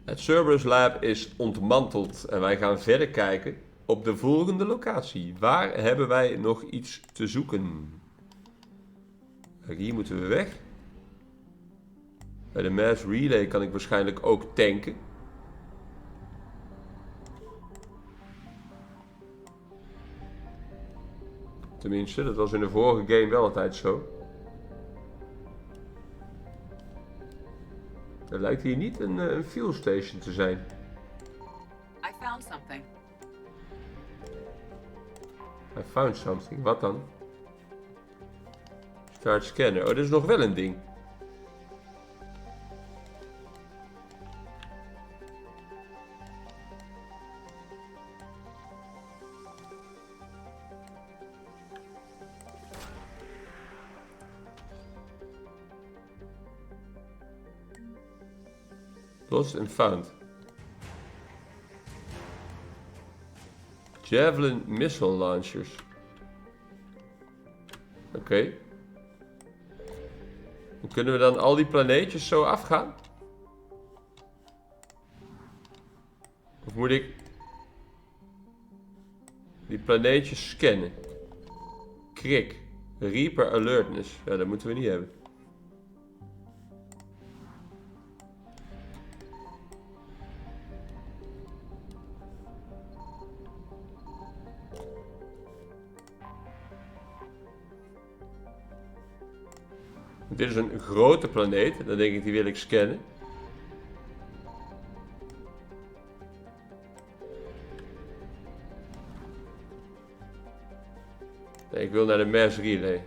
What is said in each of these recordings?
Het Cerberus Lab is ontmanteld en wij gaan verder kijken op de volgende locatie. Waar hebben wij nog iets te zoeken? Kijk, hier moeten we weg. Bij de mass relay kan ik waarschijnlijk ook tanken. Tenminste, dat was in de vorige game wel altijd zo. Er lijkt hier niet een fuel station te zijn. I found something. I found something. Wat dan? Start scanner. Oh, dat is nog wel een ding. Lost and found. Javelin missile launchers. Oké. Kunnen we dan al die planeetjes zo afgaan? Of moet ik die planeetjes scannen? Krik. Reaper alertness. Ja, dat moeten we niet hebben. Dit is een grote planeet. Dan denk ik, die wil ik scannen. Nee, ik wil naar de mass relay.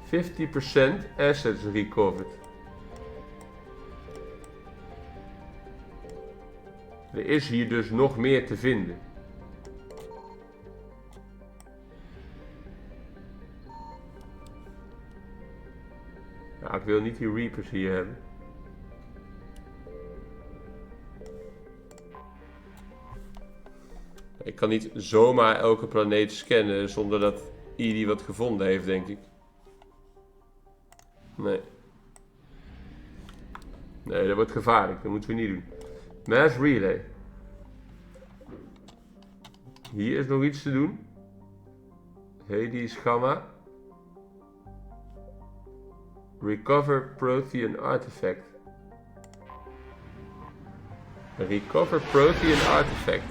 50% assets recovered. Er is hier dus nog meer te vinden. Nou, ik wil niet die Reapers hier hebben. Ik kan niet zomaar elke planeet scannen zonder dat iedereen wat gevonden heeft, denk ik. Nee. Nee, dat wordt gevaarlijk. Dat moeten we niet doen. Mass relay. Hier is nog iets te doen. Hades Gamma. Recover Prothean Artifact. Recover Prothean Artifact.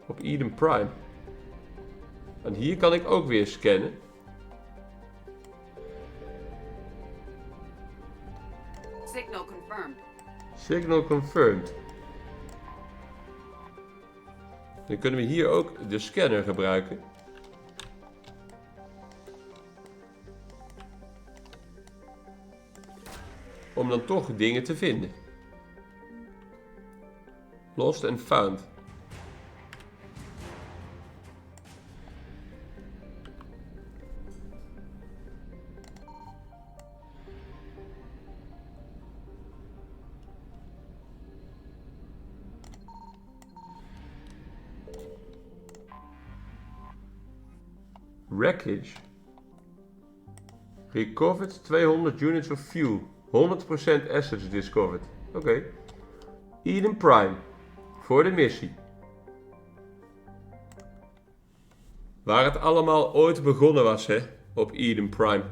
Op Eden Prime. En hier kan ik ook weer scannen. Signal confirmed. Signal confirmed. Dan kunnen we hier ook de scanner gebruiken. Om dan toch dingen te vinden. Lost and found. Wreckage. Recovered 200 units of fuel. 100% assets discovered. Oké. Eden Prime. Voor de missie. Waar het allemaal ooit begonnen was, hè. Op Eden Prime.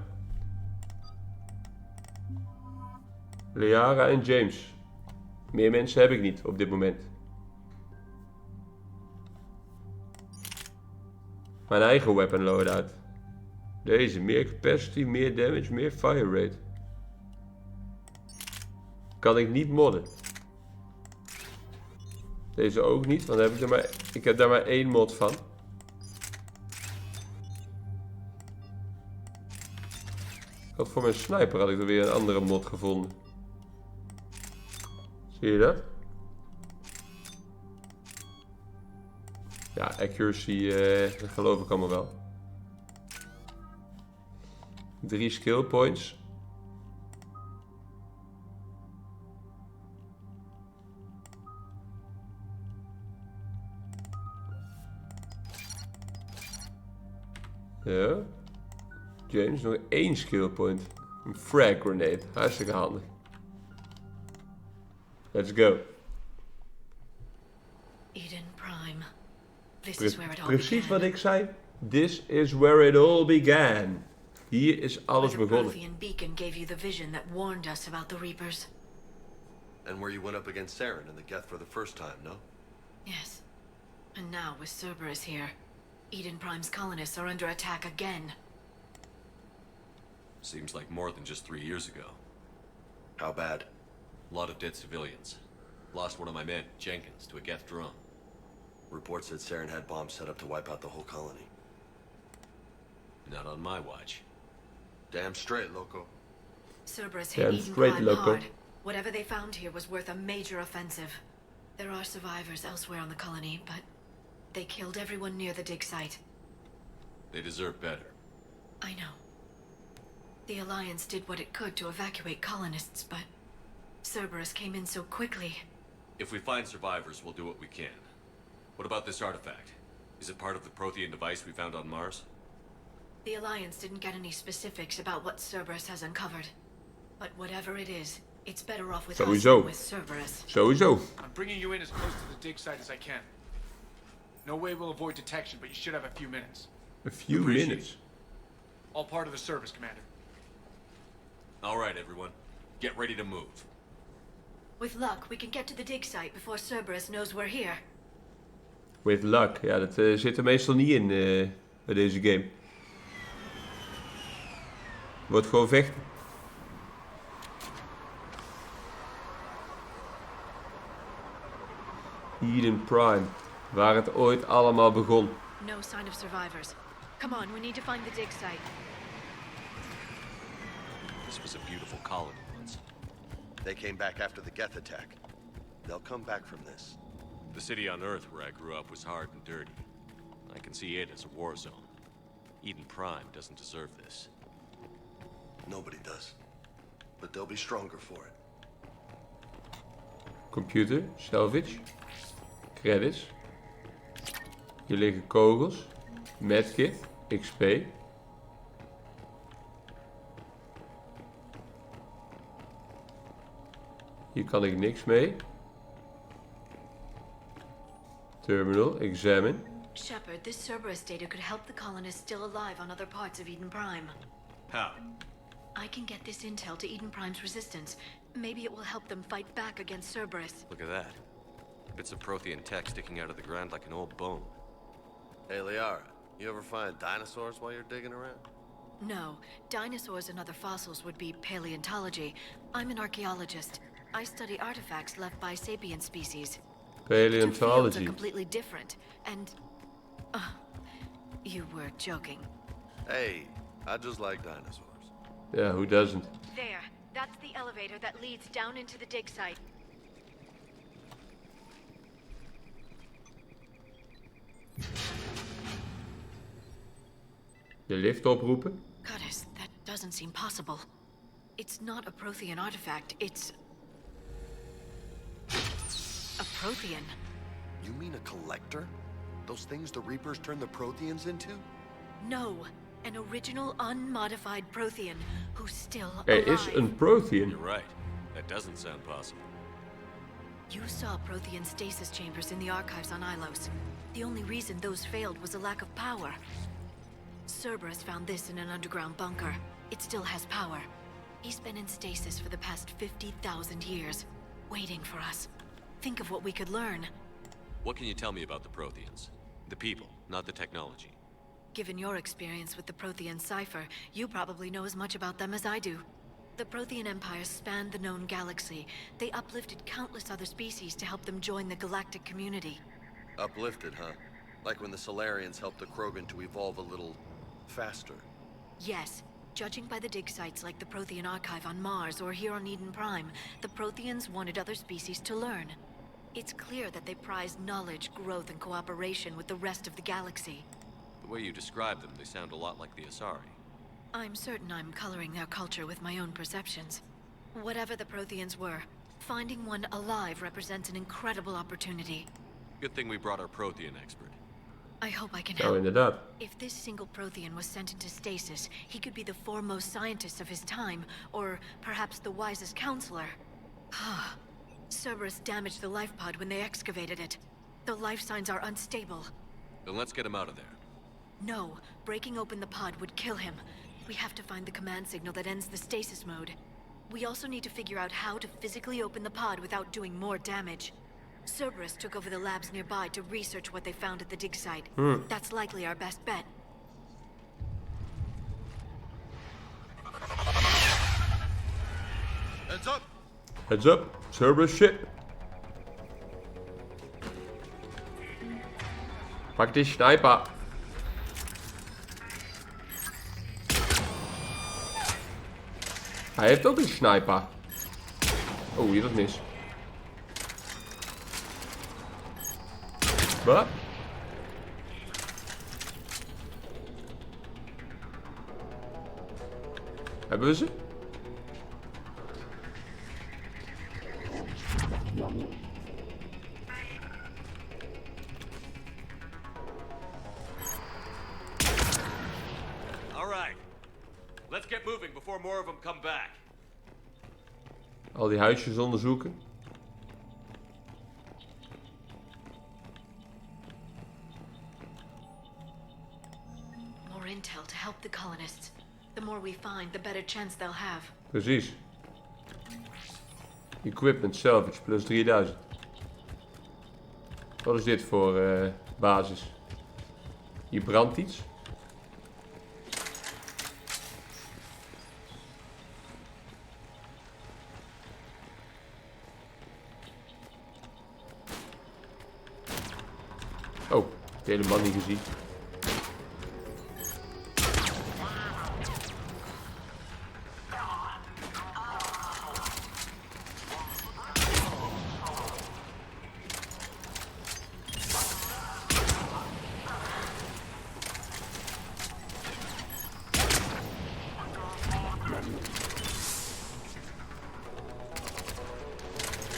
Liara en James. Meer mensen heb ik niet op dit moment. Mijn eigen weapon loadout. Deze, meer capacity, meer damage, meer fire rate. Kan ik niet modden. Deze ook niet, want ik heb daar maar één mod van. Ik had voor mijn sniper had ik er weer een andere mod gevonden. Zie je dat? Ja, accuracy, dat geloof ik allemaal wel. 3 skill points. Ja. James, nog 1 skill point. Een frag grenade. Hartstikke handig. Let's go. Eden Prime. This is where it all Precies began. wat ik zei. This is where it all began. Hier is alles The begonnen. Prothean beacon gave you the vision that warned us about the Reapers. And where you went up against Saren in the Geth for the first time, no? Yes. And now with Cerberus here, Eden Prime's colonists are under attack again. Seems like more than just 3 years ago. How bad? A lot of dead civilians. Lost one of my men, Jenkins, to a Geth drone. Reports said Saren had bombs set up to wipe out the whole colony. Not on my watch. Damn straight, loco. Cerberus hit Damn Eden straight, Prime loco. hard. Whatever they found here was worth a major offensive. There are survivors elsewhere on the colony, but they killed everyone near the dig site. They deserve better. I know. The Alliance did what it could to evacuate colonists, but Cerberus came in so quickly. If we find survivors, we'll do what we can. What about this artifact? Is it part of the Prothean device we found on Mars? The Alliance didn't get any specifics about what Cerberus has uncovered. But whatever it is, it's better off with us Sowieso. than with Cerberus. Sowieso. I'm bringing you in as close to the dig site as I can. No way we'll avoid detection, but you should have a few minutes. A few Appreciate minutes. All part of the service, Commander. All right, everyone. Get ready to move. With luck, we can get to the dig site before Cerberus knows we're here. With luck. Ja, dat zit er meestal niet in bij deze game. Wordt gewoon vechten. Eden Prime. Waar het ooit allemaal begon. No sign of survivors. Come on, we need to find the dig site. This was a beautiful colony once. They came back after the Geth attack. They'll come back from this. The city on Earth where I grew up was hard and dirty. I can see it as a war zone. Eden Prime doesn't deserve this. Nobody does. But they'll be stronger for it. Computer, salvage. Credits. Hier liggen kogels. Medkit. XP. Hier kan ik niks mee. Terminal, examine. Shepard, this Cerberus data could help the colonists still alive on other parts of Eden Prime. How? I can get this intel to Eden Prime's resistance. Maybe it will help them fight back against Cerberus. Look at that. Bits of Prothean tech sticking out of the ground like an old bone. Hey, Liara, you ever find dinosaurs while you're digging around? No, dinosaurs and other fossils would be paleontology. I'm an archaeologist. I study artifacts left by sapient species. The two fields are Paleontology. completely different, and... you were joking. Hey, I just like dinosaurs. Ja, who doesn't? There, that's the elevator that leads down into the dig site. De lift oproepen. Goddess, that doesn't seem possible. It's not a Prothean artifact, it's... a Prothean. You mean a collector? Those things the Reapers turned the Protheans into? No, an original unmodified Prothean who's still Er alive. is een Prothean. You're right. That doesn't sound possible. You saw Prothean stasis chambers in the archives on Ilos. The only reason those failed was a lack of power. Cerberus found this in an underground bunker. It still has power. He's been in stasis for the past 50,000 years, waiting for us. Think of what we could learn. What can you tell me about the Protheans? The people, not the technology. Given your experience with the Prothean cipher, you probably know as much about them as I do. The Prothean Empire spanned the known galaxy. They uplifted countless other species to help them join the galactic community. Uplifted, huh? Like when the Solarians helped the Krogan to evolve a little... faster. Yes. Judging by the dig sites like the Prothean Archive on Mars or here on Eden Prime, the Protheans wanted other species to learn. It's clear that they prized knowledge, growth, and cooperation with the rest of the galaxy. The way you describe them, they sound a lot like the Asari. I'm certain I'm coloring their culture with my own perceptions. Whatever the Protheans were, finding one alive represents an incredible opportunity. Good thing we brought our Prothean expert. I hope I can Nou, help. inderdaad. If this single Prothean was sent into stasis, he could be the foremost scientist of his time, or perhaps the wisest counselor. Cerberus damaged the life pod when they excavated it. The life signs are unstable. Then let's get him out of there. No, breaking open the pod would kill him. We have to find the command signal that ends the stasis mode. We also need to figure out how to physically open the pod without doing more damage. Cerberus took over the labs nearby to research what they found at the dig site. That's likely our best bet. Heads up! Heads up, Cerberus ship. Pak die sniper. Hij heeft ook een sniper. Oh, hier dat mis. Wat? Hebben we ze? All right. Let's get moving before more of them come back. Al die huisjes onderzoeken. More intel to help the colonists. The more we find, the better chance they'll have. Precies. Equipment salvage plus 3000. Wat is dit voor basis? Hier brandt iets. Oh, helemaal niet gezien.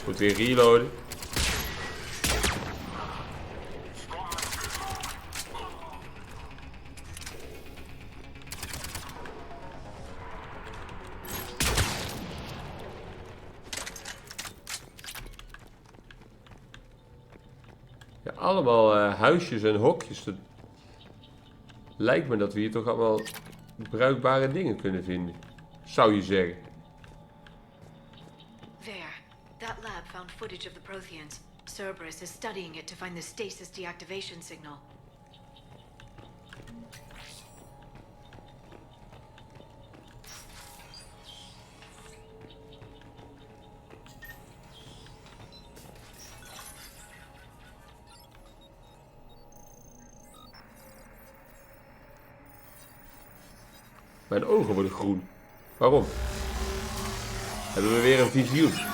Moet weer reloaden. Ja, allemaal huisjes en hokjes. Het lijkt me dat we hier toch allemaal bruikbare dingen kunnen vinden. Zou je zeggen. There. That lab found footage of the Protheans. Cerberus is studying it to find the stasis deactivation signal. Mijn ogen worden groen. Waarom? Hebben we weer een visioen?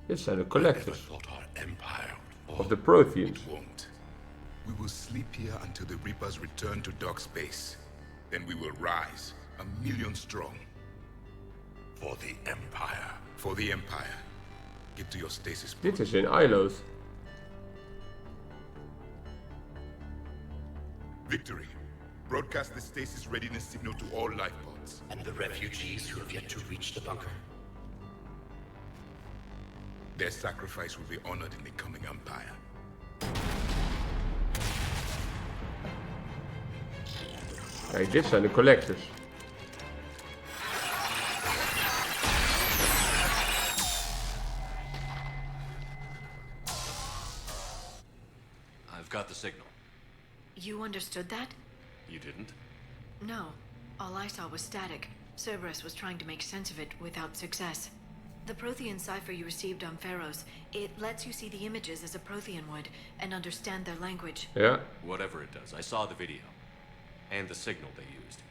Dit zijn de collectors. Thought our empire would Of the fall. Protheans. It won't. We will sleep here until the Reapers return to dark space. Then we will rise, 1,000,000 strong. For the Empire. For the Empire. Get to your stasis point. Dit is in Iloth. Victory. Broadcast the stasis readiness signal to all life pods. And the refugees who have yet to reach the bunker. Their sacrifice will be honored in the coming Empire. Kijk, dit zijn de collectors. I've got the signal. You understood that? You didn't? No. All I saw was static. Cerberus was trying to make sense of it without success. The Prothean cipher you received on Pharaohs, it lets you see the images as a Prothean would and understand their language. Ja. Whatever it does, I saw the video. And the signal they used.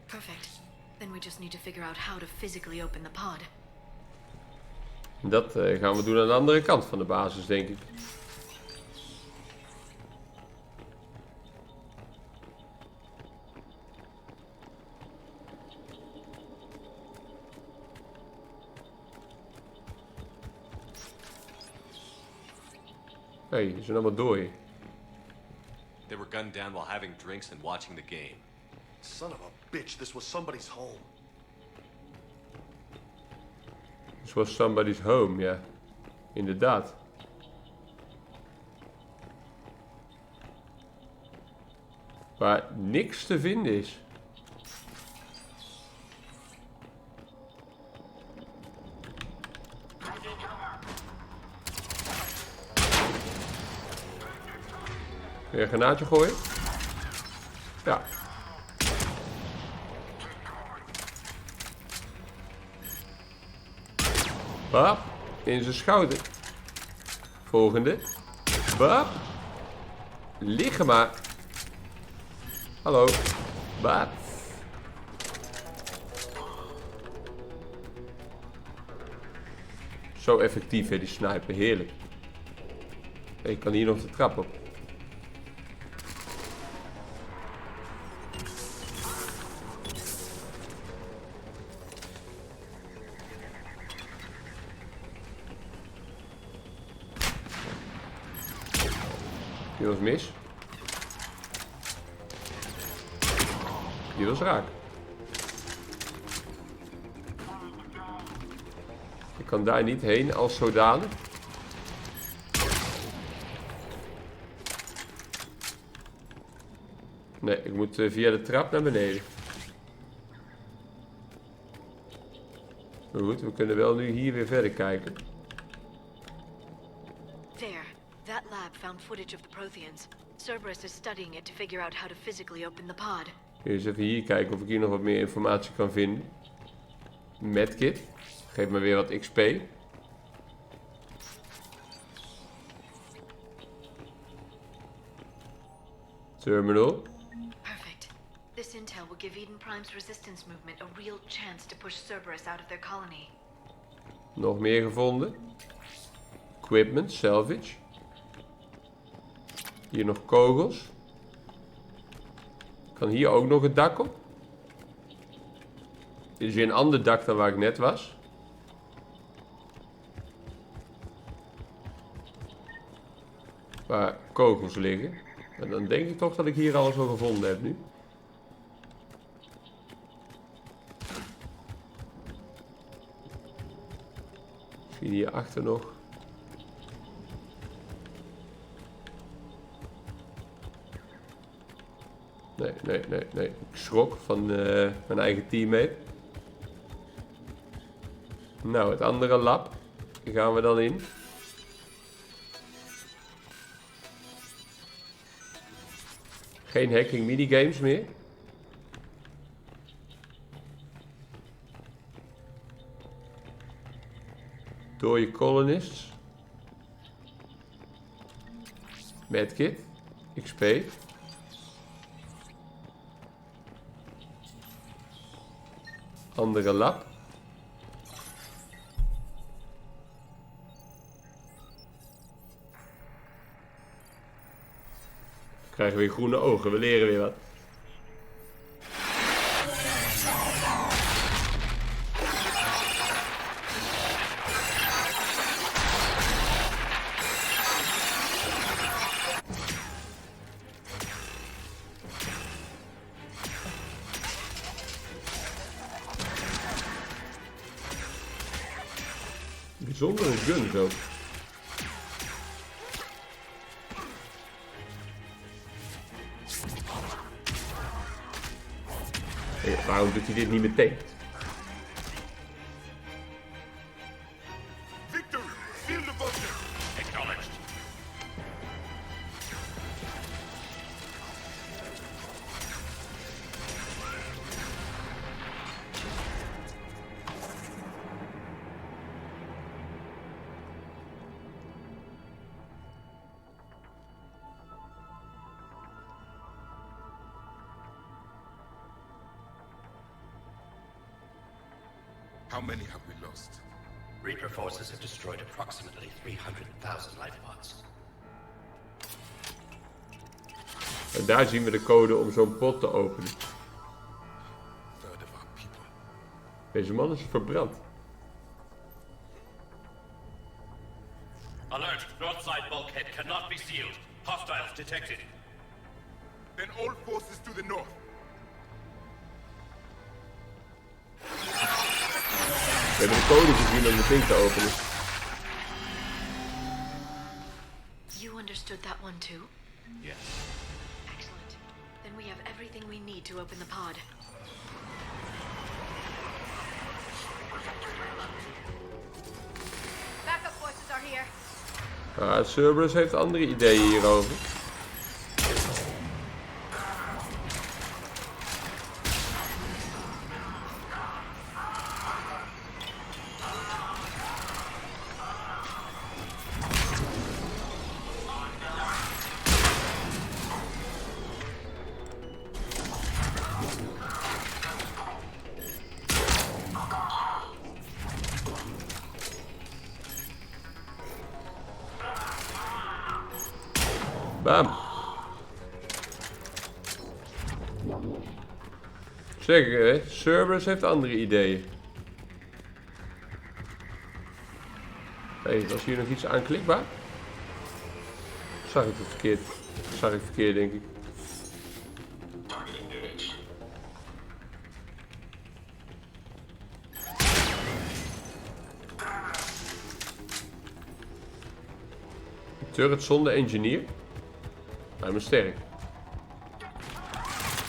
Perfect. Then we just need to figure out how to physically open the pod. Dat gaan we doen aan de andere kant van de basis, denk ik. Hé, ze zijn allemaal dooi. They were gunned down while having drinks and watching the game. Son of a bitch, this was somebody's home. This was somebody's home, ja. Inderdaad. Waar niks te vinden is. Weer een granaatje gooien. Ja. Bap. In zijn schouder. Volgende. Bap. Liggen maar. Hallo. Bap. Zo effectief, hè, die sniper. Heerlijk. Ik kan hier nog de trap op. Die was mis. Die was raak. Ik kan daar niet heen als zodanig. Nee, ik moet via de trap naar beneden. Maar goed, we kunnen wel nu hier weer verder kijken. There. That lab found footage of the Protheans. Cerberus is studying it to figure out how to physically open the pod. Eens even hier kijken of ik hier nog wat meer informatie kan vinden. Medkit. Geef me weer wat XP. Terminal. Perfect. This intel will give Eden Prime's resistance movement a real chance to push Cerberus out of their colony. Nog meer gevonden. Equipment, salvage. Hier nog kogels. Kan hier ook nog het dak op. Dit is weer een ander dak dan waar ik net was. Waar kogels liggen. En dan denk ik toch dat ik hier alles al gevonden heb nu. Misschien hierachter nog. Nee. Ik schrok van mijn eigen teammate. Nou, het andere lab. Daar gaan we dan in. Geen hacking minigames meer. Dooie colonists. Medkit. XP. Andere lab. We krijgen weer groene ogen, we leren weer wat. Bijzondere guns ook. Waarom doet hij dit niet meteen? Victory! Feel the bunker! Acknowledged. How many have we lost? Reaper forces have destroyed approximately 300,000 lifebots. En daar zien we de code om zo'n pot te openen. Third of our people. Deze man is verbrand. Alert! Northside bulkhead cannot be sealed. Hostiles detected. Then all forces to the north. We hebben de code gezien om het ding te openen. You understood that one too? Yes. Excellent. Then we have everything we need to open the pod. Backup forces are here. Cerberus heeft andere ideeën hierover. Bam. Zeg, Cerberus heeft andere ideeën. Hé, was hier nog iets aanklikbaar? Zag ik het verkeerd? Zag ik verkeerd, denk ik. Turret zonder engineer. Hij is sterk.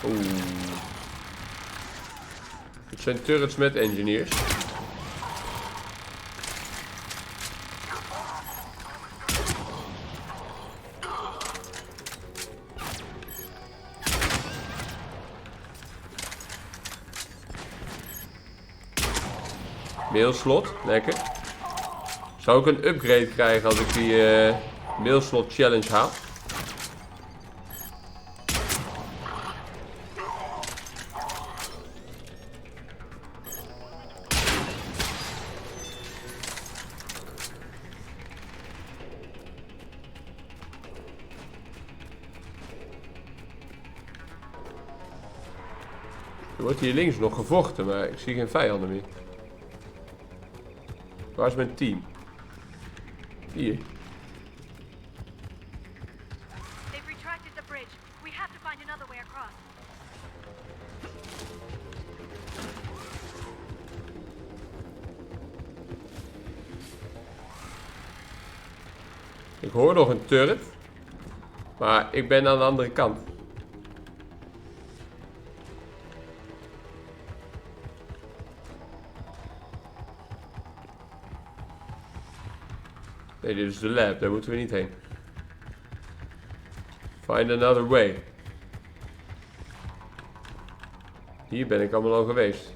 Oeh. Het zijn turrets met engineers. Mailslot, lekker. Zou ik een upgrade krijgen als ik die mailslot challenge haal? Er wordt hier links nog gevochten, maar ik zie geen vijanden meer. Waar is mijn team? Hier. They've retracted the bridge. We have to find another way across. Ik hoor nog een turret. Maar ik ben aan de andere kant. Nee, dit is de lab. Daar moeten we niet heen. Find another way. Hier ben ik allemaal al geweest.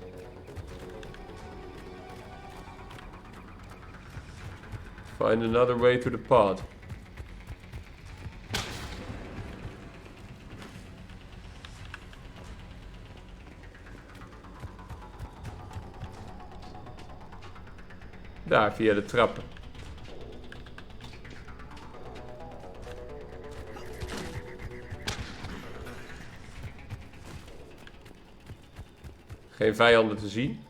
Find another way to the pod. Daar, via de trappen. Geen vijanden te zien.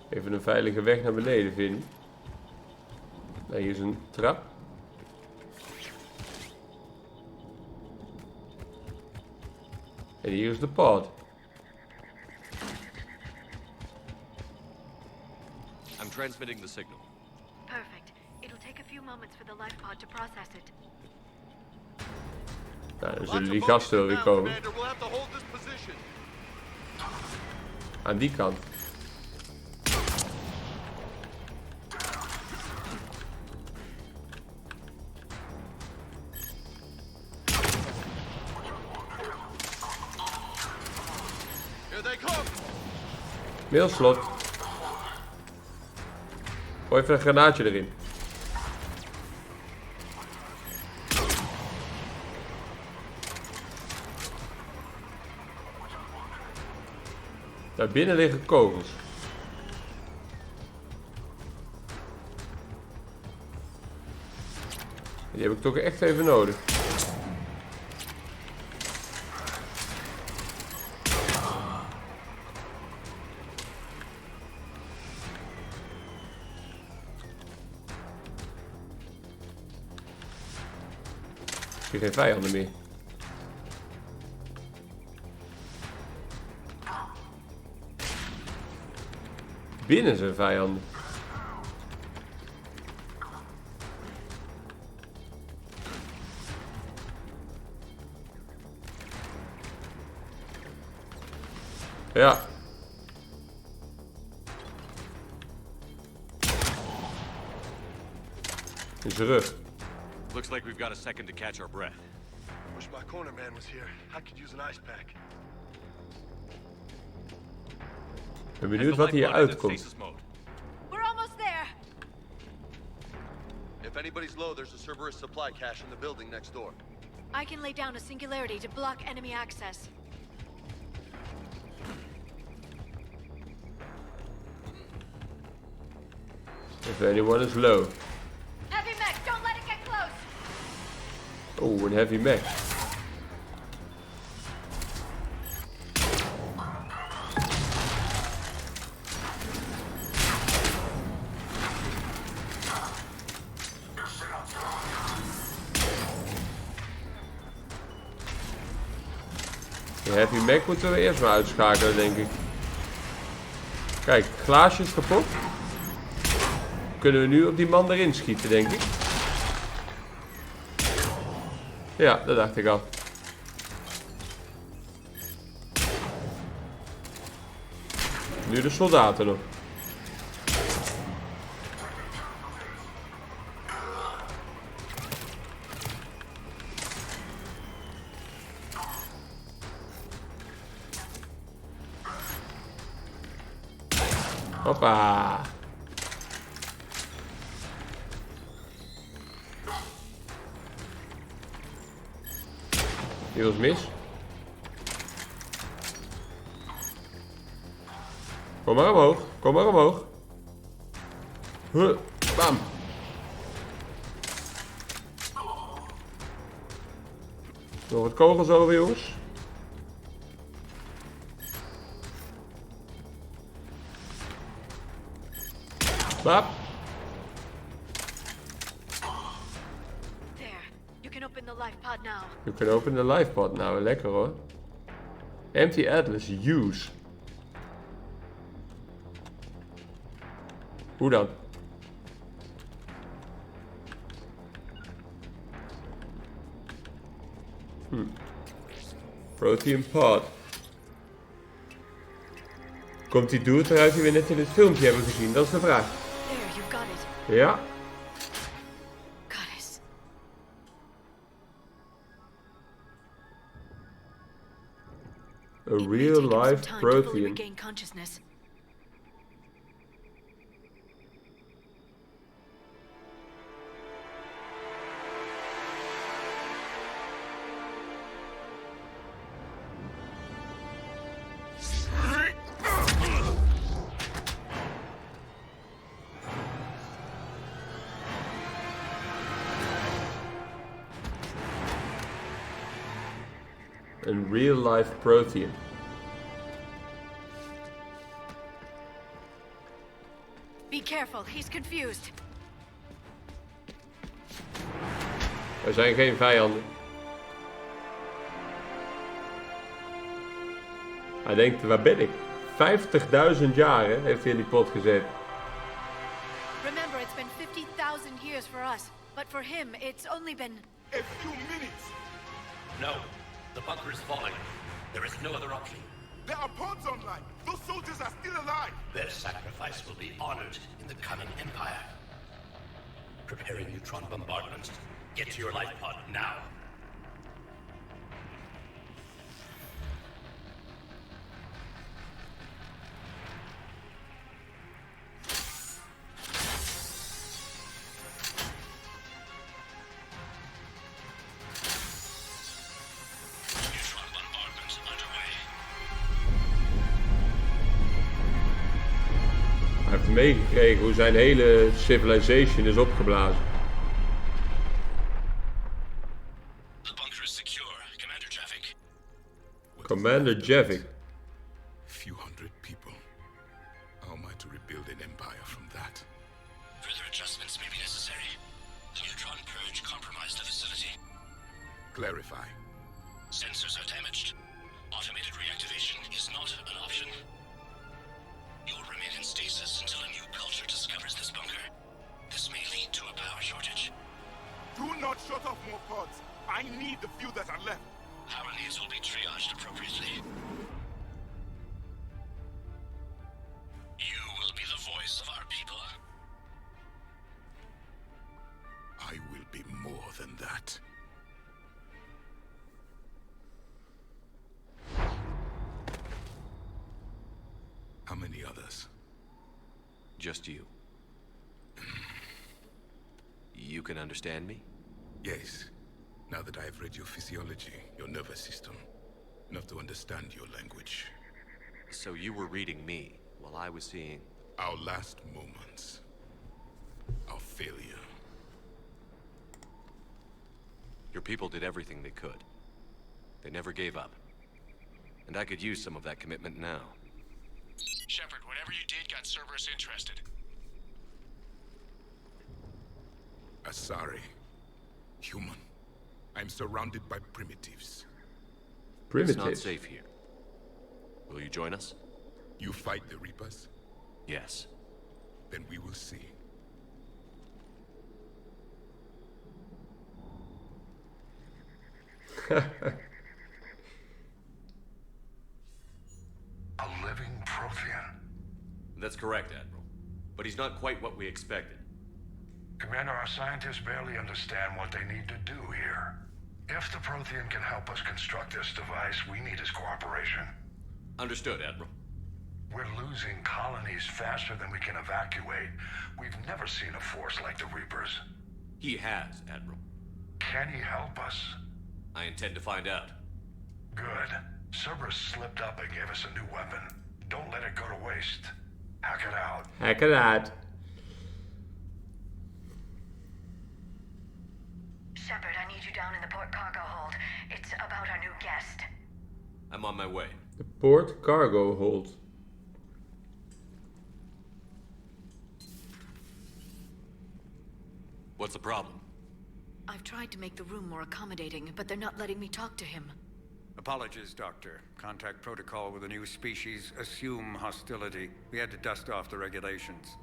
Even een veilige weg naar beneden vinden. Nou, hier is een trap. En hier is de pod. I'm transmitting the signal. Perfect. It'll take a few moments for the life pod to process it. Nou, dan zullen die gasten wel weer komen. We'll have to hold this position. Aan die kant. Here they come. Mailslot. Gooi even een granaatje erin. Daar binnen liggen kogels. Die heb ik toch echt even nodig. Ik zie geen vijanden meer. Binnen zijn vijanden. Ja. In zijn rug. Looks like we've got a second to catch our breath. Wish my corner man was here. I could use an ice pack. Ik ben benieuwd wat hier uitkomt. We're almost there. If anybody's low, there's a Cerberus supply cache in the building next door. I can lay down a singularity to block enemy access. If anyone is low. Heavy mech, don't let it get close. Oh, een heavy mech. De heavy mech moeten we eerst maar uitschakelen, denk ik. Kijk, het glaasje is kapot. Kunnen we nu op die man erin schieten, denk ik. Ja, dat dacht ik al. Nu de soldaten nog. Hoppa. Die was mis. Kom maar omhoog. Kom maar omhoog. Bam. Nog wat kogels over, jongens. Bap. There. You can open the life pod now. You can open the life pod nou. Lekker hoor. Empty Atlas. Use. Hoe dan? Prothean pod. Komt die dude eruit die we net in het filmpje hebben gezien? Dat is de vraag. There, you've got it. Ja. Goddess. A It may real take him some life time to fully Prothean. regain consciousness. Een real life Prothean. Be careful, he's confused. Er zijn geen vijanden. Hij denkt, waar ben ik? 50.000 jaar hè, heeft hij in die pot gezeten. Remember, it's been 50,000 years for us, but for him, it's only been... A few minutes. No. The bunker is falling. There is no other option. There are pods online. Those soldiers are still alive. Their sacrifice will be honored in the coming Empire. Preparing neutron bombardment. Get to your life pod now. meegekregen hoe zijn hele civilization is opgeblazen. The bunker is secure, Commander Javik. Commander Javik. Few hundred people. How am I to rebuild an empire from that? Further adjustments may be necessary. The neutron purge compromised the facility. Clarify. Sensors are damaged. Automated reactivation is not an option. You'll remain in stasis until a new culture discovers this bunker. This may lead to a power shortage. Do not shut off more pods. I need the few that are left. Power needs will be triaged appropriately. You will be the voice of our people. I will be more than that. How many others? Just you. You can understand me? Yes. Now that I've read your physiology, your nervous system, enough to understand your language. So you were reading me while I was seeing... Our last moments. Our failure. Your people did everything they could. They never gave up. And I could use some of that commitment now. Shepard, whatever you did got Cerberus interested. Asari. Human. I'm surrounded by primitives. It's not safe here. Will you join us? You fight the Reapers? Yes. Then we will see. A living Prothean. That's correct, Admiral. But he's not quite what we expected. Commander, our scientists barely understand what they need to do here. If the Prothean can help us construct this device, we need his cooperation. Understood, Admiral. We're losing colonies faster than we can evacuate. We've never seen a force like the Reapers. He has, Admiral. Can he help us? I intend to find out. Good. Cerberus slipped up and gave us a new weapon. Don't let it go to waste. Hack it out. Hack it out. Shepard, I need you down in the port cargo hold. It's about our new guest. I'm on my way. The port cargo hold. What's the problem? I've tried to make the room more accommodating, but they're not letting me talk to him. Apologies, Doctor. Contact protocol with a new species. Assume hostility. We had to dust off the regulations.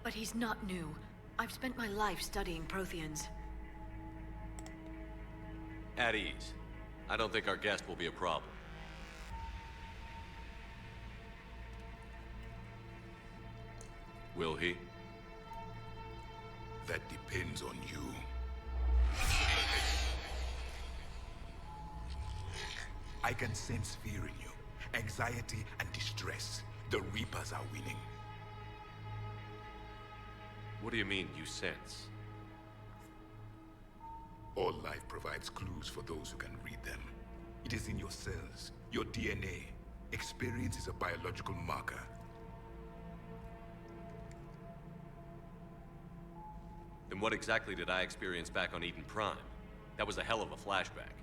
But he's not new. I've spent my life studying Protheans. At ease. I don't think our guest will be a problem. Will he? That depends on you. I can sense fear in you, anxiety and distress. The Reapers are winning. What do you mean, you sense? All life provides clues for those who can read them. It is in your cells, your DNA. Experience is a biological marker. Then what exactly did I experience back on Eden Prime? That was a hell of a flashback.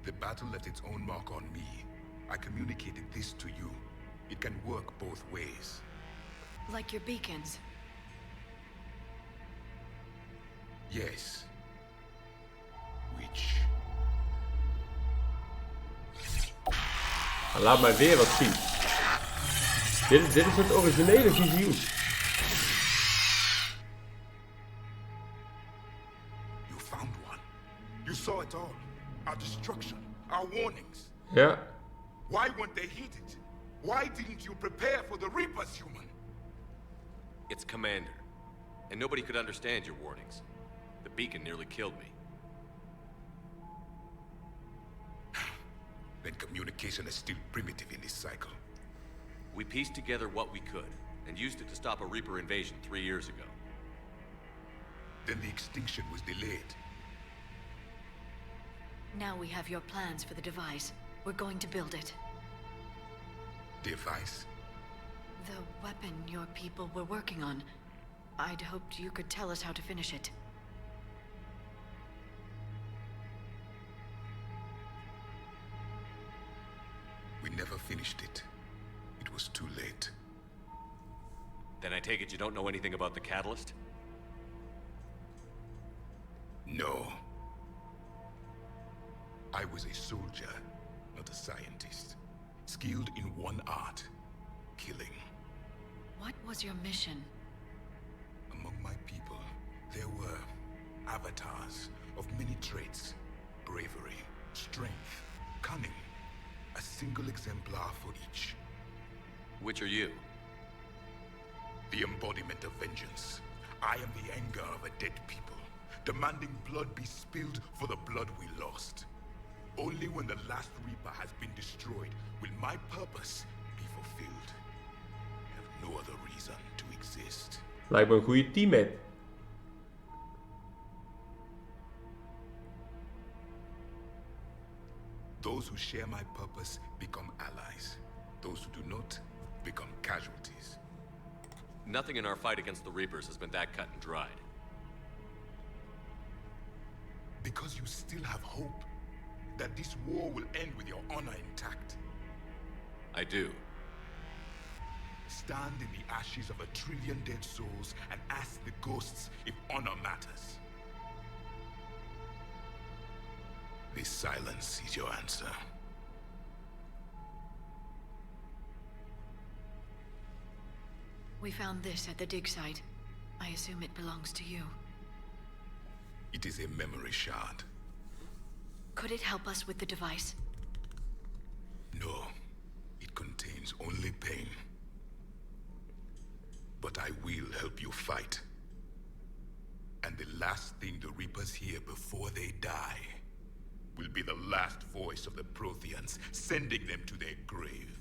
The battle left its own mark on me. I communicated this to you. It can work both ways. Like your beacons. Yes. Which? Laat mij weer wat zien. Dit is het originele visioen. You found one. You saw it all. Our destruction, our warnings. Ja. Why weren't they heeded? Why didn't you prepare for the Reapers, human? It's Commander. And nobody could understand your warnings. The beacon nearly killed me. Then communication is still primitive in this cycle. We pieced together what we could, and used it to stop a Reaper invasion 3 years ago. Then the extinction was delayed. Now we have your plans for the device. We're going to build it. Device? The weapon your people were working on. I'd hoped you could tell us how to finish it. We never finished it. It was too late. Then I take it you don't know anything about the catalyst? No. I was a soldier, not a scientist. Skilled in one art, killing. What was your mission? Among my people, there were avatars of many traits. Bravery, strength, cunning. A single exemplar for each. Which are you? The embodiment of vengeance. I am the anger of a dead people, demanding blood be spilled for the blood we lost. Only when the last Reaper has been destroyed will my purpose be fulfilled. I have no other reason to exist. Lijkt me een goede teammate. Those who share my purpose become allies. Those who do not become casualties. Nothing in our fight against the Reapers has been that cut and dried. Because you still have hope that this war will end with your honor intact. I do. Stand in the ashes of 1 trillion dead souls and ask the ghosts if honor matters. This silence is your answer. We found this at the dig site. I assume it belongs to you. It is a memory shard. Could it help us with the device? No, it contains only pain. But I will help you fight. And the last thing the Reapers hear before they die will be the last voice of the Protheans, sending them to their grave.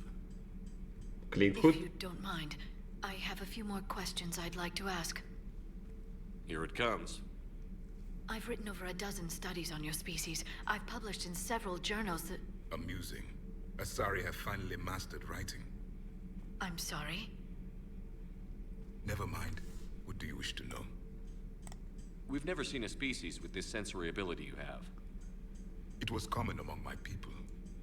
Klinkt If goed. you don't mind, I have a few more questions I'd like to ask. Here it comes. I've written over a dozen studies on your species. I've published in several journals that... Amusing. Asari have finally mastered writing. I'm sorry? Never mind. What do you wish to know? We've never seen a species with this sensory ability you have. It was common among my people,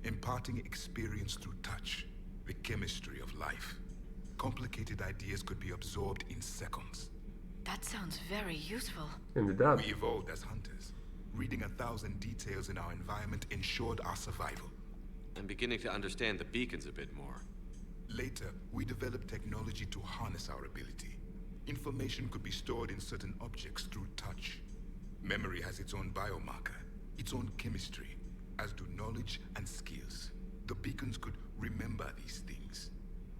imparting experience through touch, the chemistry of life. Complicated ideas could be absorbed in seconds. That sounds very useful. Inderdaad. We evolved as hunters. Reading 1,000 details in our environment ensured our survival. I'm beginning to understand the beacons a bit more. Later, we developed technology to harness our ability. Information could be stored in certain objects through touch. Memory has its own biomarker, its own chemistry, as do knowledge and skills. The beacons could remember these things.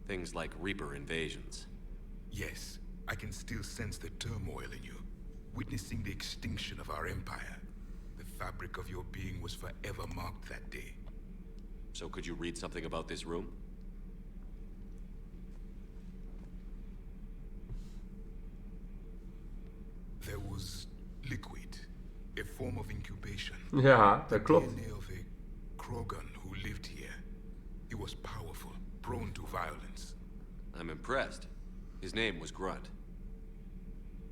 Things like Reaper invasions. Yes, I can still sense the turmoil in you, witnessing the extinction of our empire. The fabric of your being was forever marked that day. So could you read something about this room? There was liquid, a form of incubation. Ja, dat klopt. DNA of a Krogan who lived here. He was powerful, prone to violence. I'm impressed. His name was Grunt.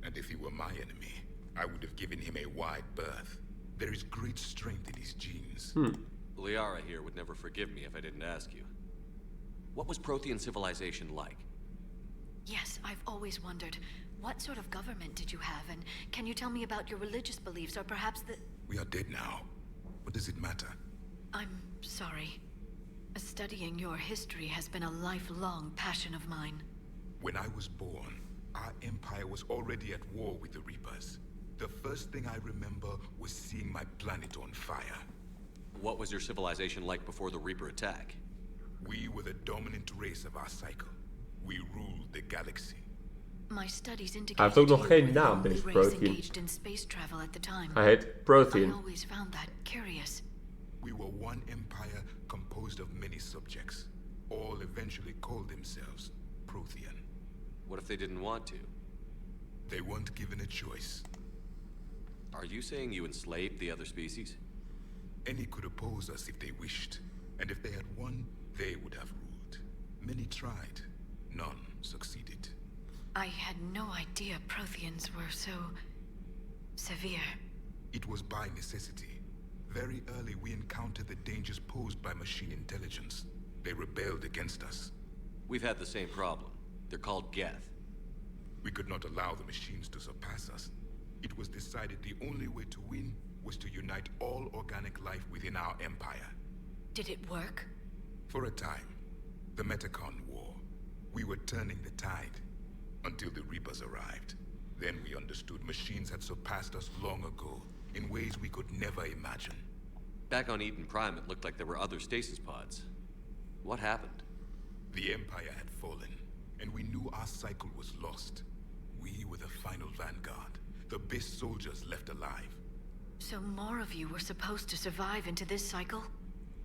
And if he were my enemy, I would have given him a wide berth. There is great strength in his genes. Liara here would never forgive me if I didn't ask you. What was Prothean civilization like? Yes, I've always wondered. What sort of government did you have? And can you tell me about your religious beliefs, or perhaps the... We are dead now. What does it matter? I'm sorry. Studying your history has been a lifelong passion of mine. When I was born, our empire was already at war with the Reapers. The first thing I remember was seeing my planet on fire. What was your civilization like before the Reaper attack? We were the dominant race of our cycle. We ruled the galaxy. My studies indicate Hij heeft ook nog you geen were the naam, only deze race Prothean. engaged in space travel at the time. Hij heet I Prothean. always found that curious. We were one empire composed of many subjects. All eventually called themselves Prothean. What if they didn't want to? They weren't given a choice. Are you saying you enslaved the other species? Any could oppose us if they wished, and if they had won, they would have ruled. Many tried. None succeeded. I had no idea Protheans were so... severe. It was by necessity. Very early we encountered the dangers posed by machine intelligence. They rebelled against us. We've had the same problem. They're called Geth. We could not allow the machines to surpass us. It was decided the only way to win was to unite all organic life within our empire. Did it work? For a time. The Metacon War. We were turning the tide. Until the Reapers arrived. Then we understood machines had surpassed us long ago, in ways we could never imagine. Back on Eden Prime, it looked like there were other stasis pods. What happened? The Empire had fallen, and we knew our cycle was lost. We were the final vanguard, the best soldiers left alive. So more of you were supposed to survive into this cycle?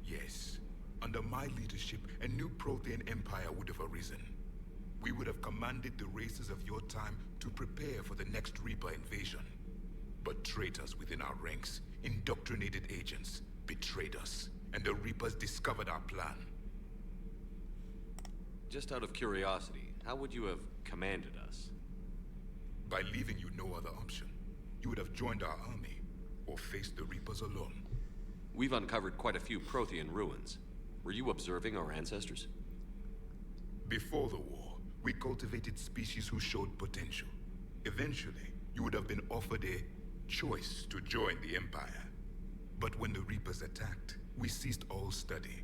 Yes. Under my leadership, a new Prothean Empire would have arisen. We would have commanded the races of your time to prepare for the next Reaper invasion. But traitors within our ranks, indoctrinated agents, betrayed us, and the Reapers discovered our plan. Just out of curiosity, how would you have commanded us? By leaving you no other option. You would have joined our army, or faced the Reapers alone. We've uncovered quite a few Prothean ruins. Were you observing our ancestors? Before the war, we cultivated species who showed potential. Eventually, you would have been offered a choice to join the Empire. But when the Reapers attacked, we ceased all study.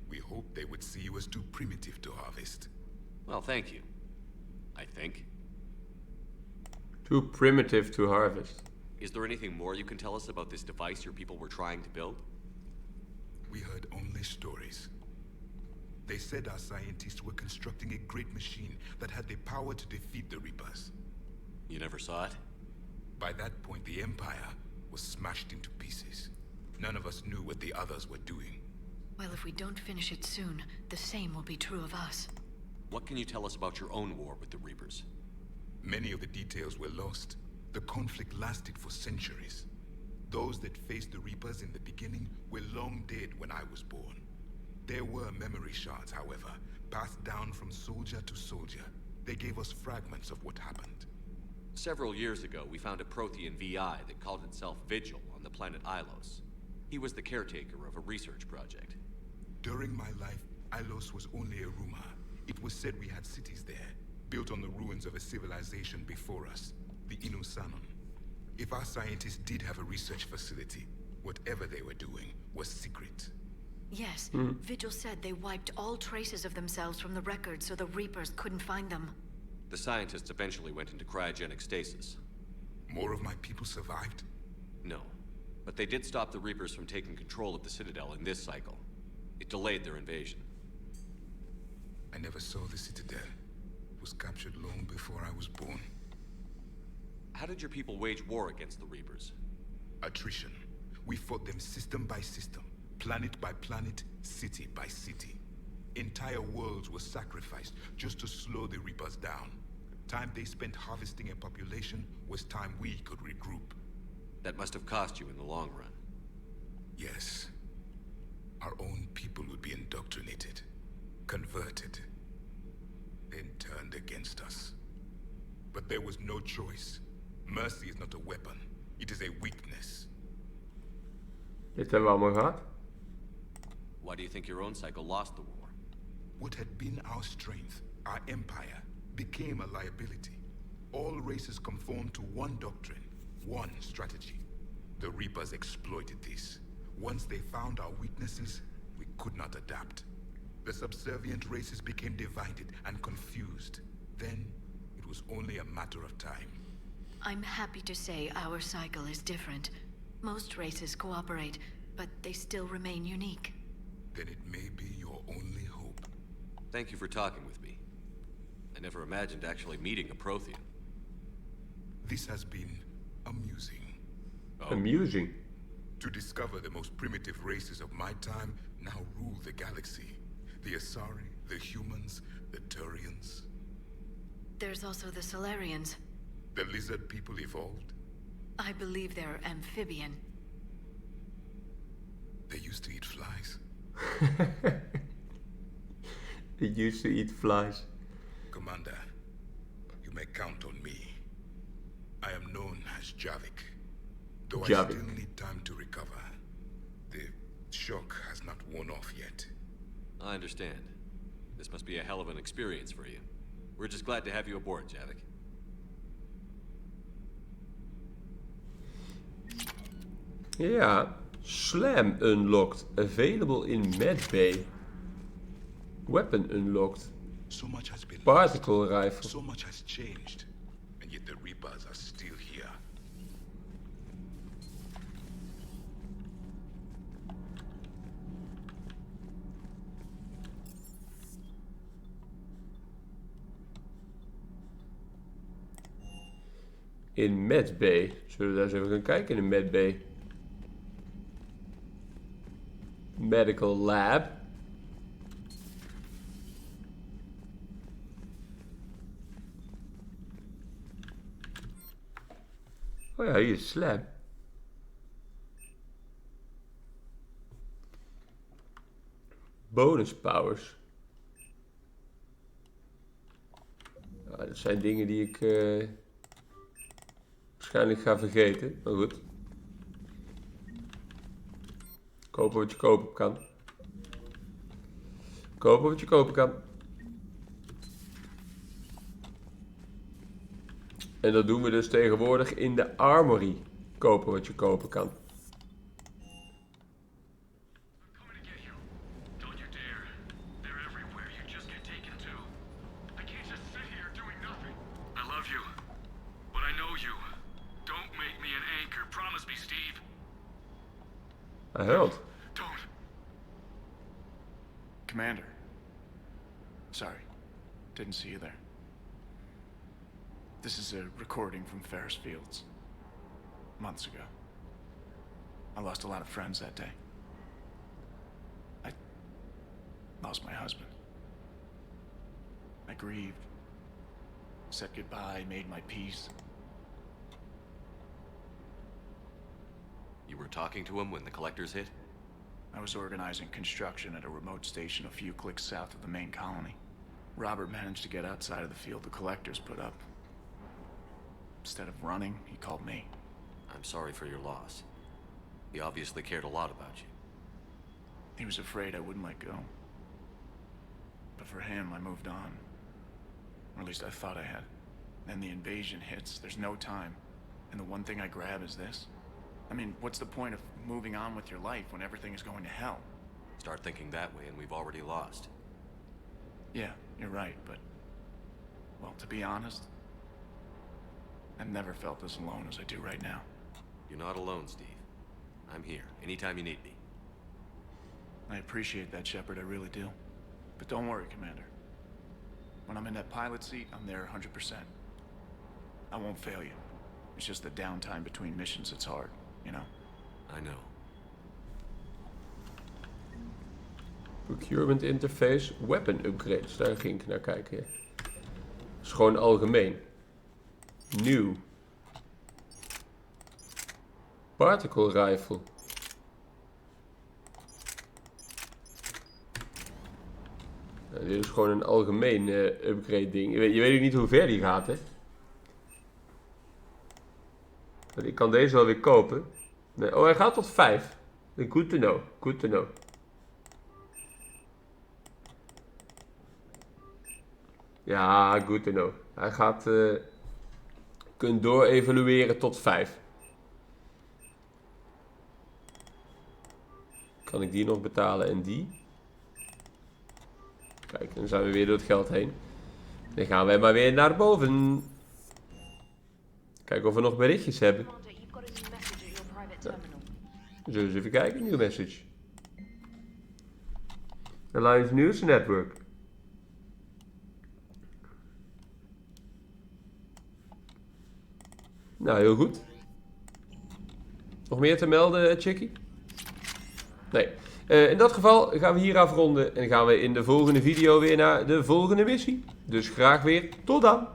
We hoped they would see you as too primitive to harvest. Well, thank you. I think. Too primitive to harvest. Is there anything more you can tell us about this device your people were trying to build? We heard only stories. They said our scientists were constructing a great machine that had the power to defeat the Reapers. You never saw it? By that point, the Empire was smashed into pieces. None of us knew what the others were doing. Well, if we don't finish it soon, the same will be true of us. What can you tell us about your own war with the Reapers? Many of the details were lost. The conflict lasted for centuries. Those that faced the Reapers in the beginning were long dead when I was born. There were memory shards, however, passed down from soldier to soldier. They gave us fragments of what happened. Several years ago, we found a Prothean VI that called itself Vigil on the planet Ilos. He was the caretaker of a research project. During my life, Ilos was only a rumor. It was said we had cities there, built on the ruins of a civilization before us, the Inusanon. If our scientists did have a research facility, whatever they were doing was secret. Yes, Vigil said they wiped all traces of themselves from the records so the Reapers couldn't find them. The scientists eventually went into cryogenic stasis. More of my people survived? No, but they did stop the Reapers from taking control of the Citadel in this cycle. It delayed their invasion. I never saw the Citadel. It was captured long before I was born. How did your people wage war against the Reapers? Attrition. We fought them system by system, planet by planet, city by city. Entire worlds were sacrificed just to slow the Reapers down. Time they spent harvesting a population was time we could regroup. That must have cost you in the long run. Yes. Our own people would be indoctrinated, converted, then turned against us. But there was no choice. Mercy is not a weapon. It is a weakness. Dit hebben we allemaal gehad. Why do you think your own cycle lost the war? What had been our strength, our empire, became a liability. All races conformed to one doctrine, one strategy. The Reapers exploited this. Once they found our weaknesses, we could not adapt. The subservient races became divided and confused. Then, it was only a matter of time. I'm happy to say our cycle is different. Most races cooperate, but they still remain unique. Then it may be your only hope. Thank you for talking with me. I never imagined actually meeting a Prothean. This has been amusing. Oh. Amusing. To discover the most primitive races of my time now rule the galaxy. The Asari, the humans, the Turians. There's also the Solarians. The lizard people evolved? I believe they're amphibian. They used to eat flies. They used to eat flies. Commander, you may count on me. I am known as Javik. Though I Javik. still need time to recover. The shock has not worn off yet. I understand. This must be a hell of an experience for you. We're just glad to have you aboard, Javik. Ja, slam unlocked. Available in med bay. Weapon unlocked. So much has been Particle lost. rifle. So much has changed. And yet the Reapers are still here. In med bay. Zullen we daar eens even gaan kijken in de med bay? Medical lab. Oh ja, hier is slam. Bonus powers. Ja, dat zijn dingen die ik waarschijnlijk ga vergeten, maar goed. Kopen wat je kopen kan. Kopen wat je kopen kan. En dat doen we dus tegenwoordig in de armory. Kopen wat je kopen kan. I heard. Don't. Commander. Sorry. Didn't see you there. This is a recording from Ferris Fields. Months ago. I lost a lot of friends that day. I lost my husband. I grieved. Said goodbye, made my peace. You were talking to him when the collectors hit? I was organizing construction at a remote station a few clicks south of the main colony. Robert managed to get outside of the field the collectors put up. Instead of running, he called me. I'm sorry for your loss. He obviously cared a lot about you. He was afraid I wouldn't let go. But for him, I moved on. Or at least I thought I had. Then the invasion hits, there's no time. And the one thing I grab is this. I mean, what's the point of moving on with your life when everything is going to hell? Start thinking that way and we've already lost. Yeah, you're right, but... well, to be honest, I've never felt as alone as I do right now. You're not alone, Steve. I'm here, anytime you need me. I appreciate that, Shepard, I really do. But don't worry, Commander. When I'm in that pilot seat, I'm there 100%. I won't fail you. It's just the downtime between missions that's hard, you know? I know. Procurement interface, weapon upgrades. Daar ging ik naar kijken. Ja. Dat is gewoon algemeen. Nieuw. Particle rifle. Ja, dit is gewoon een algemeen upgrade ding. Je weet ook niet hoe ver die gaat, hè? Want ik kan deze wel weer kopen. Nee, oh, hij gaat tot 5. Good to know. Good to know. Ja, good to know. Hij gaat... kunt door-evalueren tot 5. Kan ik die nog betalen en die? Kijk, dan zijn we weer door het geld heen. Dan gaan wij maar weer naar boven. Kijken of we nog berichtjes hebben. Ja. Zullen we eens even kijken. Nieuw message. Alliance News Network. Nou, heel goed. Nog meer te melden, Chickie? Nee. In dat geval gaan we hier afronden en gaan we in de volgende video weer naar de volgende missie. Dus graag weer tot dan.